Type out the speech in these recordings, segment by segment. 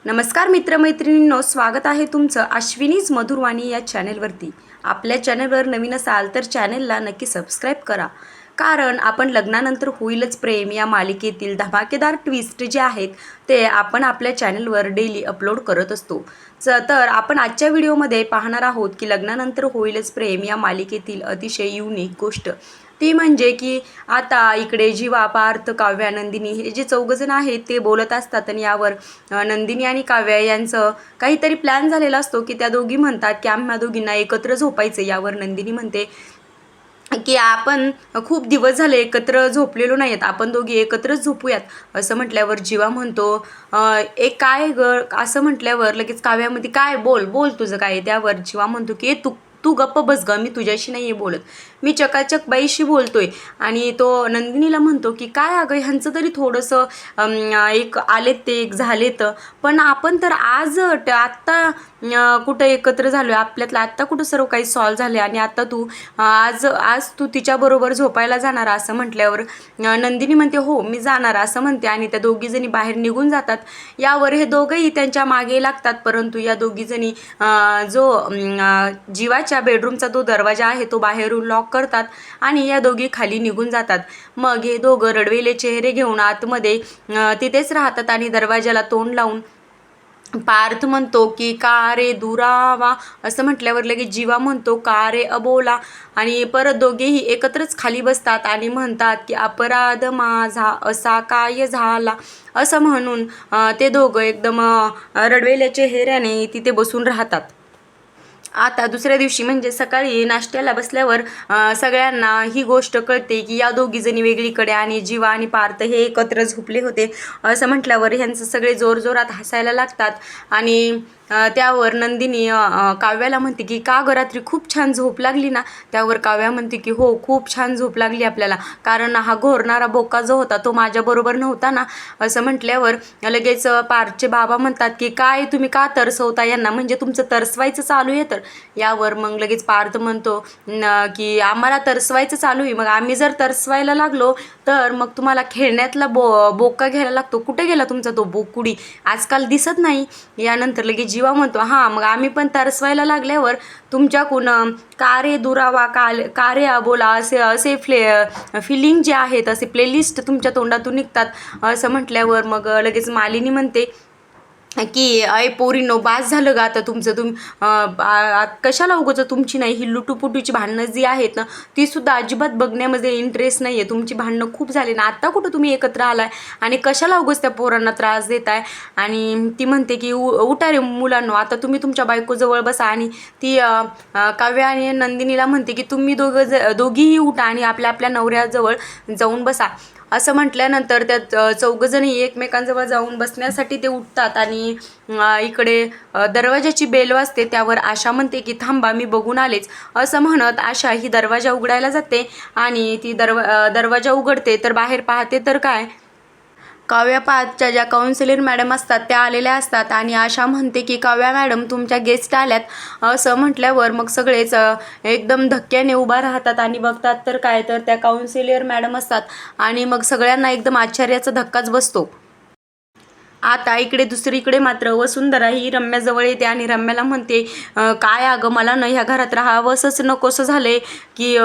नमस्कार मित्रमैत्रिणींनो, स्वागत आहे तुमचं अश्विनीज मधुरवाणी या चॅनेलवरती। आपल्या चॅनेलवर नवीन असाल तर चॅनेलला नक्की सबस्क्राईब करा, कारण आपण लग्नानंतर होईलच प्रेम या मालिकेतील धमाकेदार ट्विस्ट जे आहेत ते आपण आपल्या चॅनेलवर डेली अपलोड करत असतो। तर आपण आजच्या व्हिडिओमध्ये पाहणार आहोत की लग्नानंतर होईलच प्रेम या मालिकेतील अतिशय युनिक गोष्ट ती म्हणजे की आता इकडे जीवा, पार्थ, काव्या, नंदिनी हे जे चौघजण आहेत ते बोलत असतात आणि यावर नंदिनी आणि काव्या यांचं काहीतरी प्लॅन झालेला असतो की त्या दोघी म्हणतात की आम्हा दोघींना एकत्र झोपायचं। यावर नंदिनी म्हणते की आपण खूप दिवस झाले एकत्र झोपलेलो नाहीत, आपण दोघी एकत्रच झोपूयात। असं म्हटल्यावर जीवा म्हणतो एक काय ग, असं म्हटल्यावर लगेच काव्यामध्ये काय बोल बोल तुझं काय। त्यावर जीवा म्हणतो की तू तू गप्प बस ग, मी तुझ्याशी नाही आहे बोलत, मी चकाचक बाईशी बोलतोय। आणि तो नंदिनीला म्हणतो की काय अगं, ह्यांचं तरी थोडंसं एक आलेत ते एक झालेत, पण आपण तर आज आत्ता कुठं एकत्र झालो आहे, आपल्यातलं आत्ता कुठं सर्व काही सॉल्व झाले आणि आत्ता तू आज आज तू तिच्याबरोबर झोपायला जाणार। असं म्हटल्यावर नंदिनी म्हणते हो मी जाणार असं म्हणते आणि त्या दोघीजणी बाहेर निघून जातात। यावर हे दोघंही त्यांच्या मागे लागतात, परंतु या दोघीजणी जो जीवाच्या बेडरूमचा तो दरवाजा आहे तो बाहेरून लॉक करतात आणि या दोघी खाली निघून जातात। मग हे दोघं रडवेले चेहरे घेऊन आतमध्ये तिथेच राहतात आणि दरवाजाला तोंड लावून पार्थ म्हणतो की का रे दुरावा, असं म्हटल्यावर लगेच जीवा म्हणतो का रे अबोला, आणि परत दोघेही एकत्रच खाली बसतात आणि म्हणतात की अपराध माझा असा काय झाला, असं म्हणून ते दोघं एकदम रडवेल्या चेहऱ्याने तिथे बसून राहतात। आता दुसऱ्या दिवशी म्हणजे सकाळी नाश्त्याला बसल्यावर सगळ्यांना ही गोष्ट कळते की या दोघीजणी वेगळीकडे आणि जीवा आणि पार्थ हे एकत्र झोपले होते। असं म्हटल्यावर ह्यांचं सगळे जोरजोरात हसायला लागतात आणि त्यावर नंदिनी काव्याला म्हणते की का ग, रात्री खूप छान झोप लागली ना। त्यावर काव्या म्हणते की हो खूप छान झोप लागली आपल्याला, कारण हा घोरणारा बोका जो होता तो माझ्याबरोबर नव्हता ना। असं म्हटल्यावर लगेच पार्थचे बाबा म्हणतात की काय तुम्ही का तरसवता यांना, म्हणजे तुमचं तरसवायचं चालू आहे तर। यावर मग लगेच पार्थ म्हणतो की आम्हाला तरसवायचं चालू आहे, मग आम्ही जर तरसवायला लागलो तर मग तुम्हाला खेळण्यातला बोका घ्यायला लागतो, कुठे गेला तुमचा तो बोकुडी, आजकाल दिसत नाही। यानंतर लगेच जीवा म्हणतो हां मग आम्ही पण तरसवायला लागल्यावर तुमच्याकडून का रे दुरावा का रे अबोला असे असे फिलिंग जे आहेत असे प्लेलिस्ट तुमच्या तोंडातून निघतात। असं म्हटल्यावर मग लगेच मालिनी म्हणते की अय पोरींनो बास झालं ग आता तुमचं, कशाला उगाच तुमची नाही ही लुटूपुटूची भांडणं जी आहेत ना ती सुद्धा अजिबात बघण्यामध्ये इंटरेस्ट नाही आहे, तुमची भांडणं खूप झाली ना, आत्ता कुठं तुम्ही एकत्र आलाय आणि कशाला उगाच त्या पोरांना त्रास देताय। आणि ती म्हणते की उठा रे मुलांनो, आता तुम्ही तुमच्या बायकोजवळ बसा, आणि ती काव्या आणि नंदिनीला म्हणते की तुम्ही दोघीही उठा आणि आपल्या आपल्या नवऱ्याजवळ जाऊन बसा। असं म्हटल्यानंतर त्या चौघजणी एकमेकांजवळ जाऊन बसण्यासाठी ते उठतात आणि इकडे दरवाजाची बेल वाजते। त्यावर आशा म्हणते की थांबा मी बघून आलेच, असं म्हणत आशा ही दरवाजा उघडायला जाते आणि ती दरवाजा उघडते तर बाहेर पाहते तर काय, काव्या पार्थच्या ज्या काउन्सिलर मॅडम असतात त्या आलेल्या असतात आणि आशा म्हणते की काव्या मॅडम तुमच्या गेस्ट आल्यात। असं म्हटल्यावर मग सगळेच एकदम धक्क्याने उभा राहतात आणि बघतात तर काय, तर त्या काउन्सिलर मॅडम असतात आणि मग सगळ्यांना एकदम आश्चर्याचा धक्काच बसतो। आता इकडे दुसरीकडे मात्र वसुंधरा ही रम्याजवळ येते आणि रम्याला म्हणते काय अगं, मला न ह्या घरात राहावंसंच नकोसं झालंय की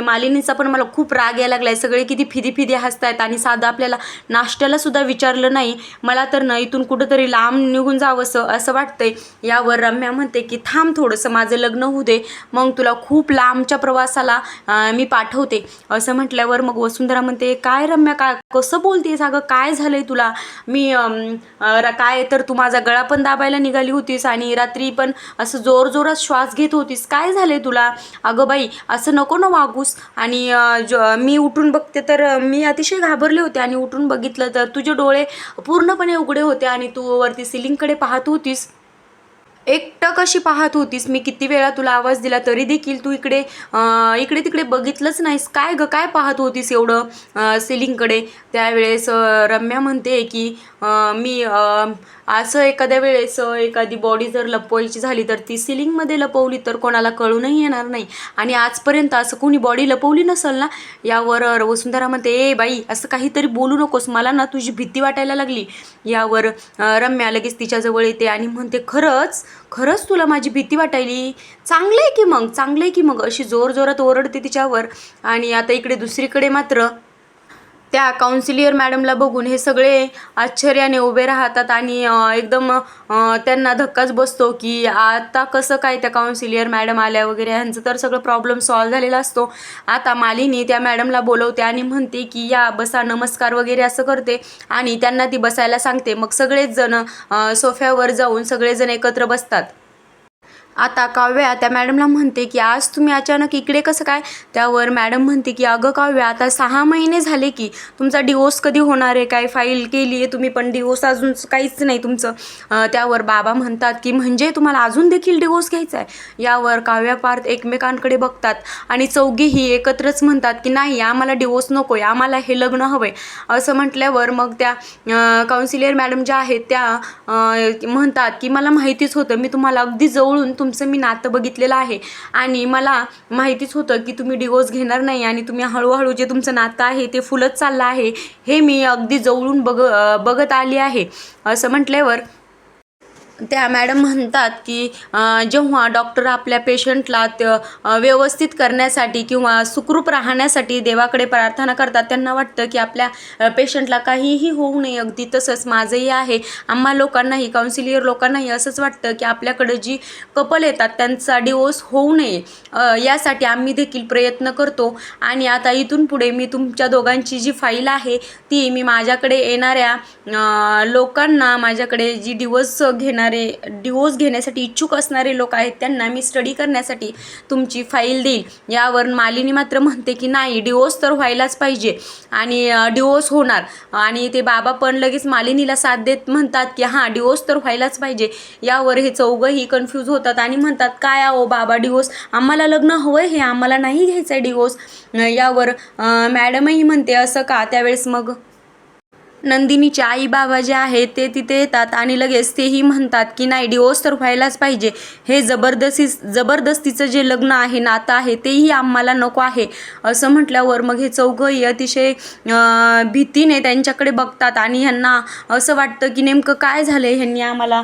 मालिनीचा पण मला खूप राग यायला लागलाय, सगळे किती फिदी फिदी हसतायत आणि साधं आपल्याला नाश्त्याला सुद्धा विचारलं नाही, मला तर न इथून कुठंतरी लांब निघून जावंसं असं वाटतंय। यावर रम्या म्हणते की थांब थोडंसं, माझं लग्न होऊ दे, मग तुला खूप लांबच्या प्रवासाला मी पाठवते। असं म्हटल्यावर मग वसुंधरा म्हणते काय रम्या, काय कसं बोलतेस अगं, काय झालंय तुला, मी काय तर तू माझा गळा पण दाबायला निघाली होतीस आणि रात्री पण असं जोरजोरात श्वास घेत होतीस, काय झालंय तुला अगं बाई, असं नको ना वागूस। आणि मी उठून बघते तर मी अतिशय घाबरले होते आणि उठून बघितलं तर तुझे डोळे पूर्णपणे उघडे होते आणि तू वरती सिलिंगकडे पाहत होतीस। एकटक कशी पाहत होतीस? मी किती वेळा तुला आवाज दिला तरी देखील तू इकडे इकडे तिकडे बघितलंच नाहीस. काय ग, काय पाहत होतीस एवढं सिलिंगकडे? त्यावेळेस रम्या म्हणते की मी असं एखाद्या वेळेस एखादी बॉडी जर लपवायची झाली तर ती सिलिंगमध्ये लपवली तर कोणाला कळूनही येणार नाही. आणि आजपर्यंत असं कोणी बॉडी लपवली नसेल ना. यावर वसुंधरा म्हणते, ए बाई, असं काहीतरी बोलू नकोस, मला ना तुझी भीती वाटायला लागली. यावर रम्या लगेच तिच्याजवळ येते आणि म्हणते, खरंच खरंच तुला माझी भीती वाटायली? चांगलं आहे की मग, चांगलं आहे की मग, अशी जोरजोरात ओरडते तिच्यावर. आणि आता इकडे दुसरीकडे मात्र त्या काउन्सिलियर मॅडमला बघून हे सगळे आश्चर्याने उभे राहतात आणि एकदम त्यांना धक्काच बसतो की आता कसं काय त्या काउन्सिलियर मॅडम आल्या वगैरे. ह्यांचं तर सगळं प्रॉब्लेम सॉल्व्ह झालेला असतो. आता मालिनी त्या मॅडमला बोलवते आणि म्हणते की या बसा, नमस्कार वगैरे असं करते आणि त्यांना ती बसायला सांगते. मग सगळेच जण सोफ्यावर जाऊन सगळेजण एकत्र बसतात. आता काव्या त्या मॅडमला म्हणते की आज तुम्ही अचानक इकडे कसं काय? त्यावर मॅडम म्हणते की अगं काव्या, आता 6 महिने झाले की तुमचा डिवोर्स कधी होणार आहे? काय फाईल केली आहे तुम्ही, पण डिवोर्स अजून काहीच नाही तुमचं. त्यावर बाबा म्हणतात की म्हणजे तुम्हाला अजून देखील डिवोर्स घ्यायचा आहे? यावर काव्या पार्थ एकमेकांकडे बघतात आणि चौघेही एकत्रच म्हणतात की नाही, आम्हाला डिवोर्स नको आहे, आम्हाला हे लग्न हवं आहे. असं म्हटल्यावर मग त्या काउन्सिलियर मॅडम ज्या आहेत त्या म्हणतात की मला माहितीच होतं, मी तुम्हाला अगदी जवळून तुमचं मी नातं बघितलेलं आहे आणि मला माहितीच होतं की तुम्ही डिवोर्स घेणार नाही आणि तुम्ही हळूहळू जे तुमचं नातं आहे ते फुलत चाललं आहे, हे मी अगदी जवळून बघत आली आहे. असं म्हटल्यावर त्या मॅडम म्हणतात की जेव्हा डॉक्टर आपल्या पेशंटला व्यवस्थित करण्यासाठी किंवा सुखरूप राहण्यासाठी देवाकडे प्रार्थना करतात, त्यांना वाटतं की आपल्या पेशंटला काहीही होऊ नये. अगदी तसंच माझंही आहे. आम्हा लोकांनाही, काउन्सिलियर लोकांनाही असंच वाटतं की आपल्याकडं जी कपल येतात त्यांचा डिवोर्स होऊ नये, यासाठी आम्ही देखील प्रयत्न करतो. आणि आता इथून पुढे मी तुमच्या दोघांची जी फाईल आहे ती मी माझ्याकडे येणाऱ्या लोकांना, माझ्याकडे जी डिवोर्स घेण्यासाठी इच्छुक असणारे लोक आहेत त्यांना मी स्टडी करण्यासाठी तुमची फाईल देईल. यावर मालिनी मात्र म्हणते की नाही, डिवोर्स तर व्हायलाच पाहिजे आणि डिवोर्स होणार. आणि ते बाबा पण लगेच मालिनीला साथ देत म्हणतात की हां, डिवोर्स तर व्हायलाच पाहिजे. यावर हे चौघंही कन्फ्यूज होतात आणि म्हणतात, काय आहो बाबा, डिवोर्स? आम्हाला लग्न हवं आहे, हे आम्हाला नाही घ्यायचं आहे डिवोर्स. यावर मॅडमही म्हणते असं का? त्यावेळेस मग नंदिनीचे आई बाबा जे आहेत ते तिथे येतात आणि लगेच तेही म्हणतात की नाही, डिवोर्स तर व्हायलाच पाहिजे. हे जबरदस्तीचं जे लग्न आहे, नातं आहे, तेही आम्हाला नको आहे. असं म्हटल्यावर मग हे चौघंही अतिशय भीतीने त्यांच्याकडे बघतात आणि ह्यांना असं वाटतं की नेमकं काय झालं आहे, ह्यांनी आम्हाला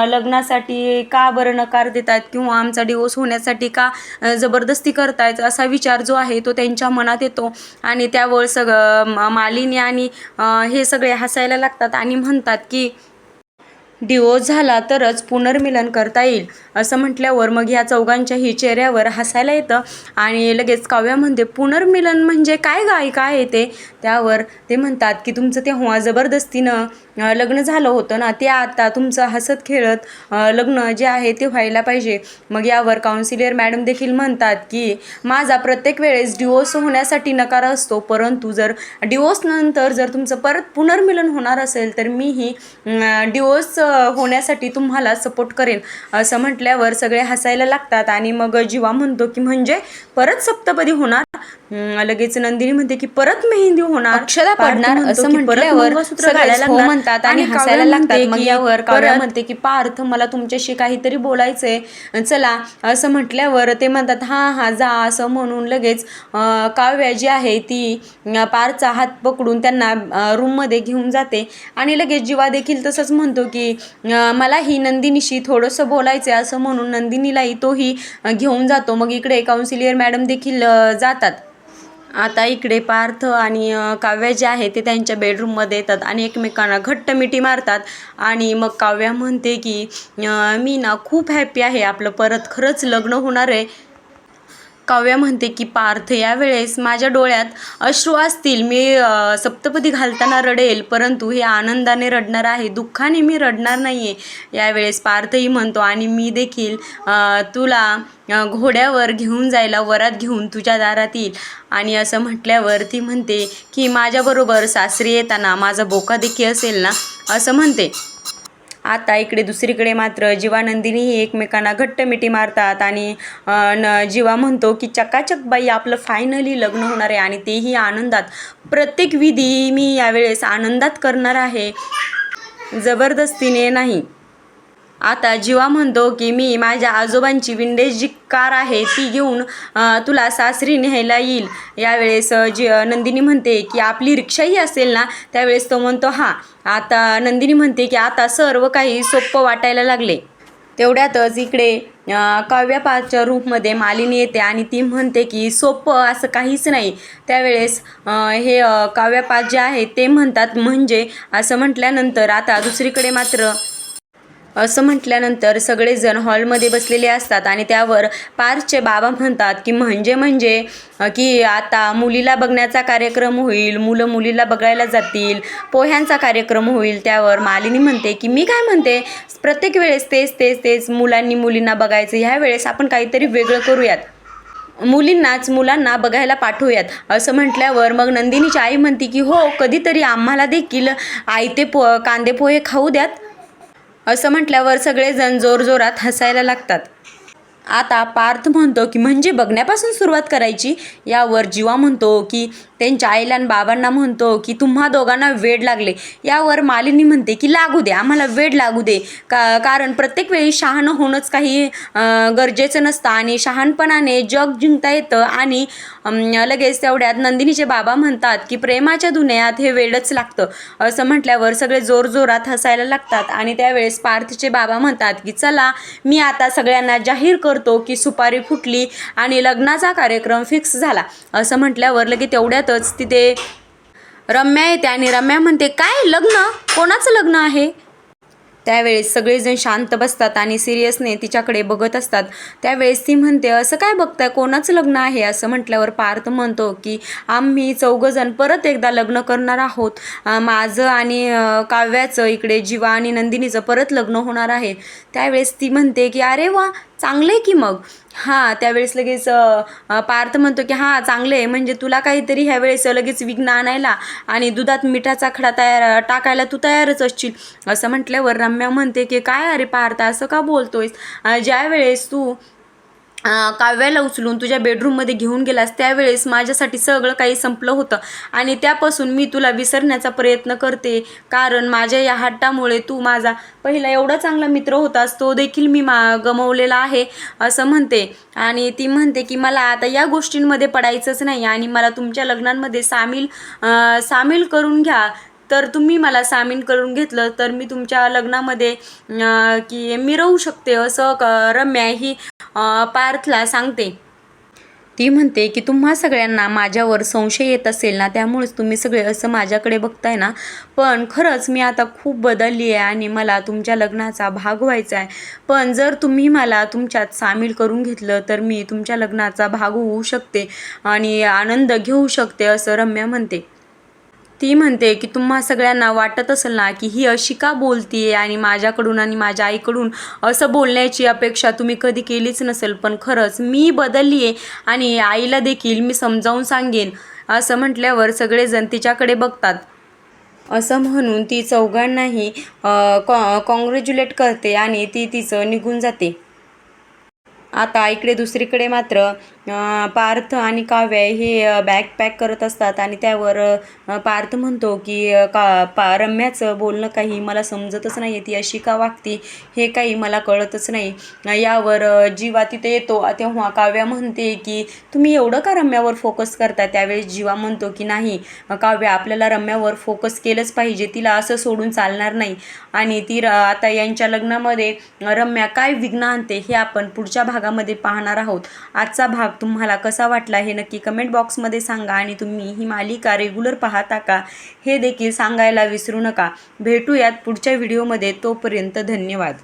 लग्नासाठी का बरं नकार देत आहेत किंवा आमचा डिवोर्स होण्यासाठी का जबरदस्ती करतायत, असा विचार जो आहे तो त्यांच्या मनात येतो. आणि त्यावर मालिनी आणि हे सगळे हसायला लागतात आणि म्हणतात की डिवोर्स झाला तरच पुनर्मिलन करता येईल. असं म्हटल्यावर मग ह्या चौघांच्याही चेहऱ्यावर हसायला येतं आणि लगेच काव्या म्हणते, पुनर्मिलन म्हणजे काय गाय, काय आहे ते? त्यावर ते म्हणतात की तुमचं तेव्हा जबरदस्तीनं लग्न झालं होतं ना, ते आता तुमचं हसत खेळत लग्न जे आहे ते व्हायला पाहिजे. मग यावर काउन्सिलियर मॅडम देखील म्हणतात की माझा प्रत्येक वेळेस डिवोर्स होण्यासाठी नकार असतो, परंतु जर डिवोर्स नंतर जर तुमचं परत पुनर्मिलन होणार असेल तर मीही डिवोर्स होण्यासाठी तुम्हाला सपोर्ट करेन. असं म्हटल्यावर सगळे हसायला लागतात आणि मग जीवा म्हणतो की म्हणजे परत सप्तपदी होणार? लगेच नंदिनी म्हणते की परत मेहंदी होणार, अक्षता पडणार. असं म्हटल्यावर सगळेच हो म्हणतात आणि हसायला लागतात. मग यावर काव्या म्हणते की पार्थ, मला तुमच्याशी काहीतरी बोलायचंय, चला. असं म्हटल्यावर ते म्हणतात हां हां जा. असं म्हणून लगेच काव्या जी आहे ती पार्थचा हात पकडून त्यांना रूममध्ये घेऊन जाते आणि लगेच जीवा देखील तसंच म्हणतो की मला ही नंदिनीशी थोडंसं बोलायचं आहे. असं म्हणून नंदिनीलाही तोही घेऊन जातो. मग इकडे काउन्सिलियर मॅडम देखील जातात. आता इकडे पार्थ आणि काव्या जे आहे ते त्यांच्या बेडरूममध्ये येतात आणि एकमेकांना घट्ट मिठी मारतात. आणि मग काव्या म्हणते की मी ना खूप हॅपी आहे, आपलं परत खरंच लग्न होणार आहे. काव्या म्हणते की पार्थ, यावेळेस माझ्या डोळ्यात अश्रू असतील, मी सप्तपदी घालताना रडेल, परंतु हे आनंदाने रडणार आहे, दुःखाने मी रडणार नाही आहे. यावेळेस पार्थही म्हणतो आणि मी देखील तुला घोड्यावर घेऊन जायला वरात घेऊन तुझ्या दारात येईल. आणि असं म्हटल्यावर ती म्हणते की माझ्याबरोबर सासरी येताना माझा बोका देखील असेल ना, असं म्हणते. आता इकडे दुसरीकडे मात्र जीवा नंदिनीही एकमेकांना घट्ट मिठी मारतात आणि जीवा म्हणतो की चकाचक बाई आपलं फायनली लग्न होणार आहे आणि तेही आनंदात. प्रत्येक विधी मी यावेळेस आनंदात करणार आहे, जबरदस्तीने नाही. आता जीवा म्हणतो की मी माझ्या आजोबांची विंडेज जी कार आहे ती घेऊन तुला सासरी न्यायला येईल. यावेळेस नंदिनी म्हणते की आपली रिक्षाही असेल ना. त्यावेळेस तो म्हणतो हां. आता नंदिनी म्हणते की आता सर्व काही सोपं वाटायला लागले. तेवढ्यातच इकडे काव्यापाच्या रूपमध्ये मालिनी येते आणि ती म्हणते की सोपं असं काहीच नाही. त्यावेळेस हे काव्यापाच जे आहे ते म्हणतात म्हणजे असं म्हटल्यानंतर आता दुसरीकडे मात्र असं म्हटल्यानंतर सगळेजण हॉलमध्ये बसलेले असतात आणि त्यावर पार्थचे बाबा म्हणतात की म्हणजे की आता मुलीला बघण्याचा कार्यक्रम होईल, मुलं मुलीला बघायला जातील, पोह्यांचा कार्यक्रम होईल. त्यावर मालिनी म्हणते की मी काय म्हणते, प्रत्येक वेळेस तेच मुलांनी मुलींना बघायचं, ह्या वेळेस आपण काहीतरी वेगळं करूयात, मुलांना बघायला पाठवूयात. असं म्हटल्यावर मग नंदिनीची आई म्हणते की हो, कधीतरी आम्हाला देखील आयते कांदे पोहे खाऊ द्यात. असं म्हटल्यावर सगळेजण जोरजोरात हसायला लागतात. आता पार्थ म्हणतो की म्हणजे बघण्यापासून सुरुवात करायची. यावर जीवा म्हणतो की त्यांच्या आईला आणि बाबांना म्हणतो की तुम्हा दोघांना वेड लागले. यावर मालिनी म्हणते की लागू दे, आम्हाला वेड लागू दे, कारण प्रत्येक वेळी शहाणं होणंच काही गरजेचं नसतं आणि शहाणपणाने जग जिंकता येतं. आणि लगेच तेवढ्यात नंदिनीचे बाबा म्हणतात की प्रेमाच्या दुनियात हे वेडच लागतं. असं म्हटल्यावर सगळे जोरजोरात हसायला लागतात आणि त्यावेळेस पार्थचे बाबा म्हणतात की चला, मी आता सगळ्यांना जाहीर करतो की सुपारी फुटली आणि लग्नाचा कार्यक्रम फिक्स झाला. असं म्हटल्यावर लगेच तेवढ्यातच तिथे रम्या येते आणि रम्या म्हणते काय लग्न, कोणाचं लग्न आहे. त्यावेळेस सगळेजण शांत बसतात आणि सिरियसने तिच्याकडे बघत असतात. त्यावेळेस ती म्हणते असं काय बघताय, कोणाचं लग्न आहे. असं म्हटल्यावर पार्थ म्हणतो की आम्ही चौघंजण परत एकदा लग्न करणार आहोत, माझं आणि काव्याचं, इकडे जीवा आणि नंदिनीचं परत लग्न होणार आहे. त्यावेळेस ती म्हणते की अरे वा, चांगलं आहे की मग. हां. त्यावेळेस लगेच पार्थ म्हणतो की हां चांगलं आहे, म्हणजे तुला काहीतरी ह्यावेळेस लगेच विघ्न आणायला आणि दुधात मिठाचा खडा टाकायला तू तयारच असशील. असं म्हटल्यावर रम्या म्हणते की काय अरे पार्थ, असं का बोलतोयस, ज्यावेळेस तू काव्याला उचलून तुझ्या बेडरूममध्ये घेऊन गेलास त्यावेळेस माझ्यासाठी सगळं काही संपलं होतं आणि त्यापासून मी तुला विसरण्याचा प्रयत्न करते, कारण माझ्या या हट्टामुळे तू माझा पहिला एवढा चांगला मित्र होतास तो देखील मी गमावलेला आहे. असं म्हणते आणि ती म्हणते की मला आता या गोष्टींमध्ये पडायचंच नाही आणि मला तुमच्या लग्नांमध्ये सामील करून घ्या. तर तुम्ही मला सामील करून घेतलं तर मी तुमच्या लग्नामध्ये की मी राहू शकते. असं रम्या ही पार्थला सांगते. ती म्हणते की तुम्हा सगळ्यांना माझ्यावर संशय येत असेल ना, त्यामुळेच तुम्ही सगळे असं माझ्याकडे बघताय ना, पण खरंच मी आता खूप बदलली आहे आणि मला तुमच्या लग्नाचा भाग व्हायचा आहे. पण जर तुम्ही मला तुमच्यात सामील करून घेतलं तर मी तुमच्या लग्नाचा भाग होऊ शकते आणि आनंद घेऊ शकते. असं रम्या म्हणते. ती म्हणते की तुम्हा सगळ्यांना वाटत असेल ना की ही अशी का बोलतीये आणि माझ्याकडून आणि माझ्या आईकडून असं बोलण्याची अपेक्षा तुम्ही कधी केलीच नसेल, पण खरंच मी बदलली आहे आणि आईला देखील मी समजावून सांगेन. असं म्हटल्यावर सगळेजण तिच्याकडे बघतात. असं म्हणून ती चौघांनाही कॉंग्रॅच्युलेट करते आणि ती तिचं निघून जाते. आता इकडे दुसरीकडे मात्र पार्थ आणि काव्य हे बॅग पॅक करत असतात आणि त्यावर पार्थ म्हणतो की रम्याचं बोलणं काही मला समजतच नाही, ती अशी का वागती हे काही मला कळतच नाही. यावर जीवा तिथे येतो. तेव्हा काव्या म्हणते की तुम्ही एवढं का रम्यावर फोकस करता. त्यावेळेस जीवा म्हणतो की नाही काव्या, आपल्याला रम्यावर फोकस केलंच पाहिजे, तिला असं सोडून चालणार नाही आणि ती आता यांच्या लग्नामध्ये रम्या काय विघ्न आणते हे आपण पुढच्या भागामध्ये पाहणार आहोत. आजचा भाग तुम्हाला कसा वाटला हे नक्की कमेंट बॉक्समध्ये सांगा आणि तुम्ही ही मालिका रेग्युलर पाहता का हे देखील सांगायला विसरू नका. भेटूयात पुढच्या व्हिडिओमध्ये. तोपर्यंत धन्यवाद.